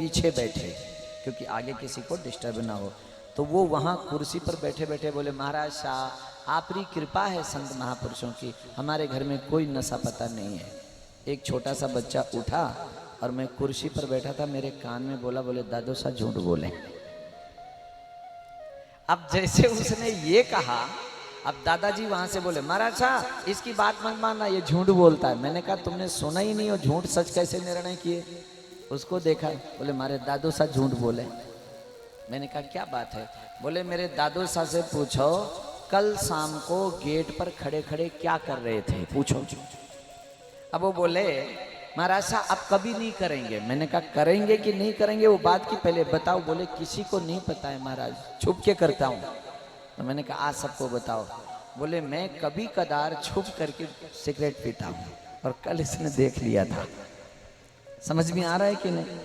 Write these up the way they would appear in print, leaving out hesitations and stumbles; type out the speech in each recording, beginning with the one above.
पीछे बैठे क्योंकि आगे किसी को डिस्टर्ब ना हो। तो वो वहाँ कुर्सी पर बैठे बैठे बोले, महाराज शाह आपकी कृपा है संत महापुरुषों की, हमारे घर में कोई नशा पता नहीं है। एक छोटा सा बच्चा उठा और मैं कुर्सी पर बैठा था, मेरे कान में बोला, बोले दादू सा झूठ बोले। अब जैसे उसने ये कहा, अब दादाजी वहां से बोले, महाराज साहब इसकी बात मत मानना, ये झूठ बोलता है। मैंने कहा तुमने सुना ही नहीं हो, झूठ सच कैसे निर्णय किए। उसको देखा, बोले मारे दादू सा झूठ बोले। मैंने कहा क्या बात है। बोले मेरे दादू सा से पूछो कल शाम को गेट पर खड़े खड़े क्या कर रहे थे, पूछो। अब वो बोले महाराज साहब अब कभी नहीं करेंगे। मैंने कहा करेंगे कि नहीं करेंगे वो बात की पहले बताओ। बोले किसी को नहीं पता है महाराज, छुप के करता हूँ। तो मैंने कहा आज सबको बताओ। बोले मैं कभी कदार छुप करके सिगरेट पीता हूँ और कल इसने देख लिया था। समझ में आ रहा है कि नहीं।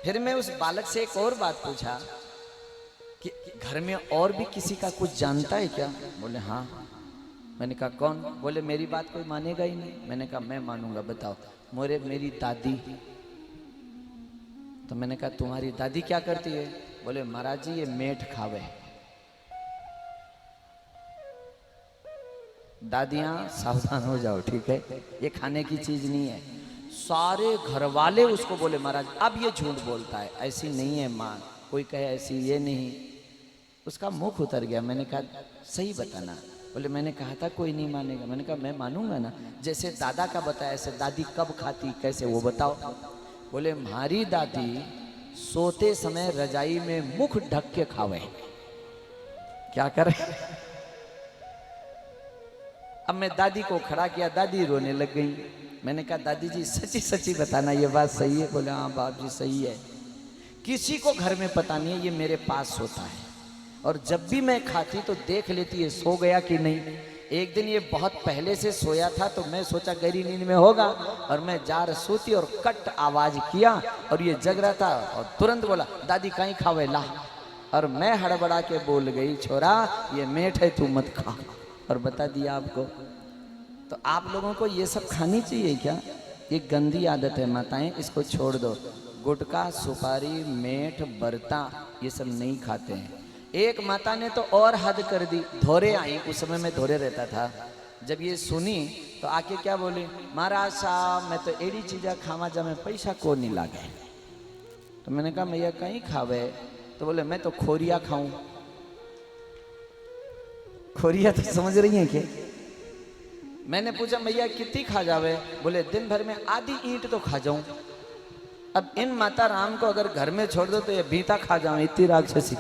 फिर मैं उस बालक से एक और बात पूछा कि घर में और भी किसी का कुछ जानता है क्या। बोले हाँ। मैंने कहा कौन। बोले मेरी बात कोई मानेगा ही नहीं। मैंने कहा मैं मानूंगा, बताओ। मेरी दादी। तो मैंने कहा तुम्हारी दादी क्या करती है। बोले महाराज जी ये मेठ खावे। दादियां सावधान हो जाओ, ठीक है, ये खाने की चीज नहीं है। सारे घर वाले उसको बोले महाराज अब ये झूठ बोलता है, ऐसी नहीं है माँ। कोई कहे ऐसी ये नहीं, उसका मुख उतर गया। मैंने कहा सही बताना। बोले मैंने कहा था कोई नहीं मानेगा। मैंने कहा मैं मानूंगा ना, जैसे दादा का बताया ऐसे दादी कब खाती कैसे वो बताओ। बोले हमारी दादी सोते समय रजाई में मुख ढक के खावे। क्या करे। अब मैं दादी को खड़ा किया, दादी रोने लग गई। मैंने कहा दादी जी सच्ची सच्ची बताना ये बात सही है। बोले हाँ बाप जी सही है, किसी को घर में पता नहीं है, ये मेरे पास सोता है और जब भी मैं खाती तो देख लेती है सो गया कि नहीं। एक दिन ये बहुत पहले से सोया था तो मैं सोचा गहरी नींद में होगा और मैं जार सोती और कट आवाज किया और ये जग रहा था और तुरंत बोला दादी कहीं खावे ला। और मैं हड़बड़ा के बोल गई छोरा ये मेठ है तू मत खा, और बता दिया आपको। तो आप लोगों को ये सब खानी चाहिए क्या। ये गंदी आदत है माताएं, इसको छोड़ दो। गुटखा सुपारी मेठ बरता ये सब नहीं खाते हैं। एक माता ने तो और हद कर दी, धोरे आई। उस समय मैं धोरे रहता था। जब ये सुनी तो आके क्या बोली, महाराज साहब मैं तो एड़ी चीजा खावा जब मैं पैसा को नहीं लागे। तो मैंने कहा भैया कहीं खावे। तो बोले मैं तो खोरिया खाऊं। खोरिया तो समझ रही है क्या। मैंने पूछा भैया कितनी खा जावे। बोले दिन भर में आधी ईंट तो खा जाऊं। अब इन माता राम को अगर घर में छोड़ दो तो ये बीता खा जाऊं, इतनी राक्षसी।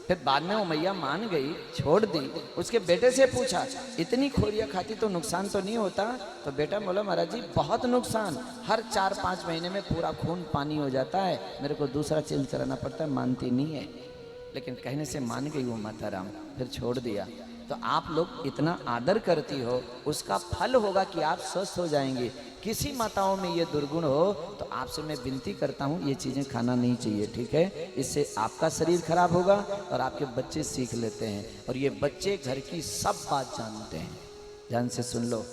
फिर बाद में वो मैया मान गई, छोड़ दी। उसके बेटे से पूछा इतनी खोरिया खाती तो नुकसान तो नहीं होता। तो बेटा बोला महाराज जी बहुत नुकसान, हर 4-5 महीने में पूरा खून पानी हो जाता है, मेरे को दूसरा चीज कराना पड़ता है। मानती नहीं है, लेकिन कहने से मान गई वो माता राम, फिर छोड़ दिया। तो आप लोग इतना आदर करती हो, उसका फल होगा कि आप स्वस्थ हो जाएंगे। किसी माताओं में ये दुर्गुण हो तो आपसे मैं विनती करता हूँ ये चीज़ें खाना नहीं चाहिए, ठीक है। इससे आपका शरीर खराब होगा और आपके बच्चे सीख लेते हैं, और ये बच्चे घर की सब बात जानते हैं। ध्यान से सुन लो।